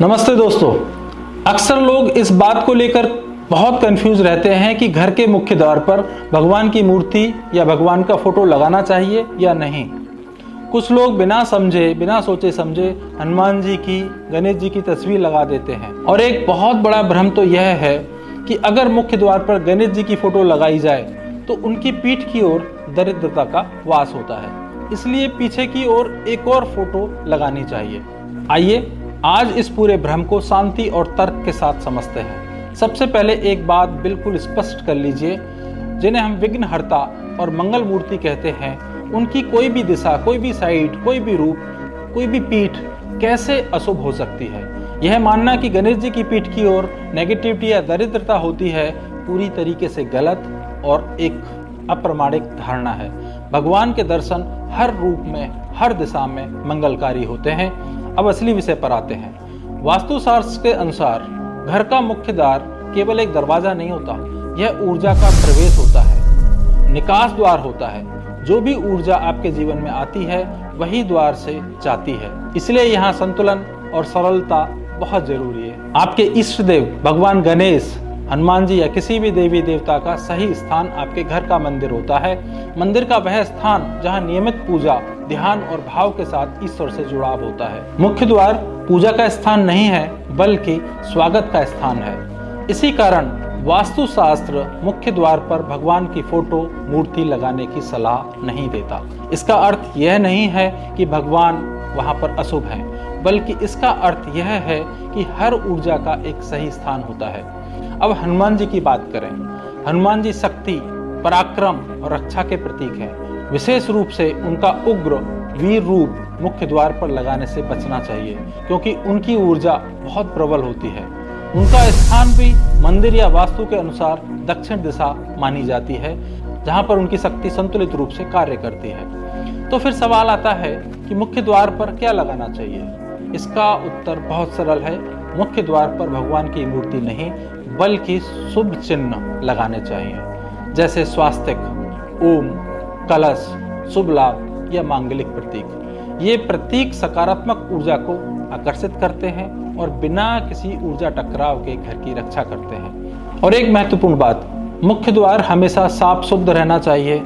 नमस्ते दोस्तों। अक्सर लोग इस बात को लेकर बहुत कंफ्यूज रहते हैं कि घर के मुख्य द्वार पर भगवान की मूर्ति या भगवान का फोटो लगाना चाहिए या नहीं। कुछ लोग बिना समझे, बिना सोचे समझे हनुमान जी की, गणेश जी की तस्वीर लगा देते हैं। और एक बहुत बड़ा भ्रम तो यह है कि अगर मुख्य द्वार पर गणेश जी की फोटो लगाई जाए तो उनकी पीठ की ओर दरिद्रता का वास होता है, इसलिए पीछे की ओर एक और फोटो लगानी चाहिए। आइए आज इस पूरे भ्रम को शांति और तर्क के साथ समझते हैं। सबसे पहले एक बात बिल्कुल स्पष्ट कर लीजिए, जिन्हें हम विघ्नहर्ता और मंगल मूर्ति कहते हैं, उनकी कोई भी दिशा, कोई भी साइड, कोई भी रूप, कोई भी पीठ कैसे अशुभ हो सकती है। यह मानना कि गणेश जी की पीठ की ओर नेगेटिविटी या दरिद्रता होती है पूरी तरीके से गलत और एक अप्रमाणिक धारणा है। भगवान के दर्शन हर रूप में, हर दिशा में मंगलकारी होते हैं। अब असली विषय पर आते हैं। वास्तुशास्त्र के अनुसार घर का मुख्य द्वार केवल एक दरवाजा नहीं होता, यह ऊर्जा का प्रवेश होता है, निकास द्वार होता है। जो भी ऊर्जा आपके जीवन में आती है वही द्वार से जाती है। इसलिए यहाँ संतुलन और सरलता बहुत जरूरी है। आपके इष्ट देव भगवान गणेश, हनुमान जी या किसी भी देवी देवता का सही स्थान आपके घर का मंदिर होता है। मंदिर का वह स्थान जहाँ नियमित पूजा, ध्यान और भाव के साथ ईश्वर से जुड़ाव होता है। मुख्य द्वार पूजा का स्थान नहीं है बल्कि स्वागत का स्थान है। इसी कारण वास्तुशास्त्र मुख्य द्वार पर भगवान की फोटो, मूर्ति लगाने की सलाह नहीं देता। इसका अर्थ यह नहीं है कि भगवान वहां पर अशुभ हैं, बल्कि इसका अर्थ यह है कि हर ऊर्जा का एक सही स्थान होता है। अब हनुमान जी की बात करें। हनुमान जी शक्ति, पराक्रम और रक्षा के प्रतीक हैं। विशेष रूप से उनका उग्र वीर रूप मुख्य द्वार पर लगाने से बचना चाहिए, क्योंकि उनकी ऊर्जा बहुत प्रबल होती है। उनका स्थान भी मंदिर या वास्तु के अनुसार दक्षिण दिशा मानी जाती है, जहां पर उनकी शक्ति संतुलित रूप से कार्य करती है। तो फिर सवाल आता है कि मुख्य द्वार पर क्या लगाना चाहिए। इसका उत्तर बहुत सरल है। मुख्य द्वार पर भगवान की मूर्ति नहीं बल्कि शुभ चिन्ह लगाने चाहिए, जैसे स्वास्तिक, ओम, कलश, शुभ लाभ या मांगलिक प्रतीक। ये प्रतीक सकारात्मक ऊर्जा को आकर्षित करते हैं और बिना किसी ऊर्जा टकराव के घर की रक्षा करते हैं। और एक महत्वपूर्ण बात, मुख्य द्वार हमेशा साफ शुद्ध रहना चाहिए।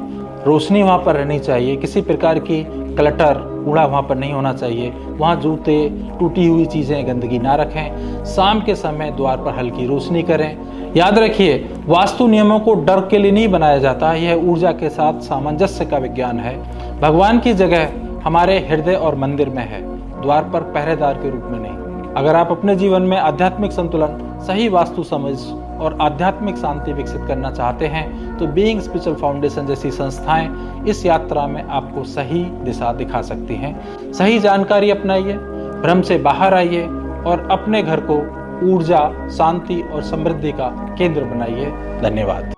रोशनी वहां पर रहनी चाहिए। किसी प्रकार की क्लटर, कूड़ा वहां पर नहीं होना चाहिए। वहां जूते, टूटी हुई चीजें, गंदगी ना रखें। शाम के समय द्वार पर हल्की रोशनी करें। याद रखिए, वास्तु नियमों को डर के लिए नहीं बनाया जाता, यह ऊर्जा के साथ सामंजस्य का विज्ञान है। भगवान की जगह हमारे हृदय और मंदिर में है, द्वार पर पहरेदार के रूप में नहीं। अगर आप अपने जीवन में आध्यात्मिक संतुलन, सही वास्तु समझ और आध्यात्मिक शांति विकसित करना चाहते हैं तो बीइंग स्पिरिचुअल फाउंडेशन जैसी संस्थाएं इस यात्रा में आपको सही दिशा दिखा सकती हैं। सही जानकारी अपनाइए, भ्रम से बाहर आइए और अपने घर को ऊर्जा, शांति और समृद्धि का केंद्र बनाइए। धन्यवाद।